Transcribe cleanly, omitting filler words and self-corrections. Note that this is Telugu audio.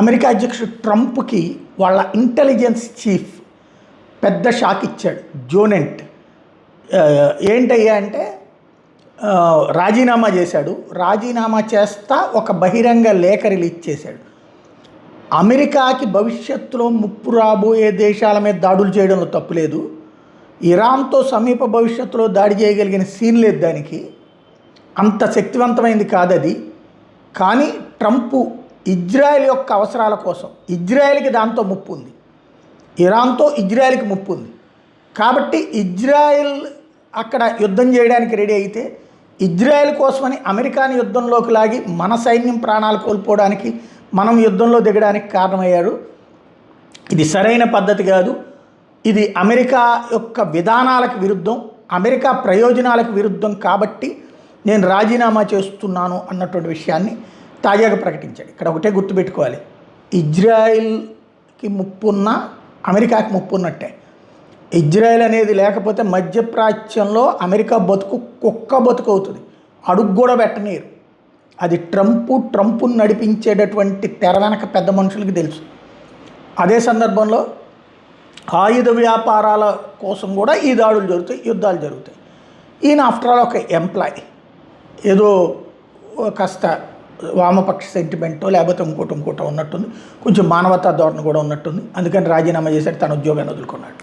అమెరికా అధ్యక్షుడు ట్రంప్కి వాళ్ళ ఇంటెలిజెన్స్ చీఫ్ పెద్ద షాక్ ఇచ్చాడు. జోనెంట్ ఏంటయ్యా అంటే రాజీనామా చేశాడు. రాజీనామా చేస్తా ఒక బహిరంగ లేఖ రిలీజ్ చేశాడు. అమెరికాకి భవిష్యత్తులో ముప్పు రాబోయే దేశాల మీద దాడులు చేయడంలో తప్పులేదు, ఇరాన్తో సమీప భవిష్యత్తులో దాడి చేయగలిగిన సీన్ లేదు, దానికి అంత శక్తివంతమైంది కాదది. కానీ ట్రంప్ ఇజ్రాయెల్ యొక్క అవసరాల కోసం, ఇజ్రాయెల్కి దాంతో ముప్పు ఉంది, ఇరాన్తో ఇజ్రాయెల్కి ముప్పు ఉంది. కాబట్టి ఇజ్రాయెల్ అక్కడ యుద్ధం చేయడానికి రెడీ అయితే ఇజ్రాయెల్ కోసమని అమెరికాని యుద్ధంలోకి లాగి మన సైన్యం ప్రాణాలు కోల్పోవడానికి, మనం యుద్ధంలో దిగడానికి కారణమయ్యారు. ఇది సరైన పద్ధతి కాదు, ఇది అమెరికా యొక్క విధానాలకు విరుద్ధం, అమెరికా ప్రయోజనాలకు విరుద్ధం. కాబట్టి నేను రాజీనామా చేస్తున్నాను అన్నటువంటి విషయాన్ని తాజాగా ప్రకటించాడు. ఇక్కడ ఒకటే గుర్తుపెట్టుకోవాలి, ఇజ్రాయిల్కి ముప్పున్న అమెరికాకి ముప్పు ఉన్నట్టే. ఇజ్రాయెల్ అనేది లేకపోతే మధ్యప్రాచ్యంలో అమెరికా బతుకు కుక్క బతుకు అవుతుంది, అడుగు కూడా పెట్టనీరు. అది ట్రంప్ను నడిపించేటటువంటి తెర వెనక పెద్ద మనుషులకి తెలుసు. అదే సందర్భంలో ఆయుధ వ్యాపారాల కోసం కూడా ఈ దాడులు జరుగుతాయి, యుద్ధాలు జరుగుతాయి. ఈయన ఆఫ్టర్ ఆల్ ఒక ఎంప్లాయ్, ఏదో కాస్త వామపక్ష సెంటిమెంటో లేకపోతే ఇంకోటో ఉన్నట్టుంది, కొంచెం మానవతా ధోరణి కూడా ఉన్నట్టుంది. అందుకని రాజీనామా చేశాడు, తన ఉద్యోగాన్ని వదులుకున్నాడు.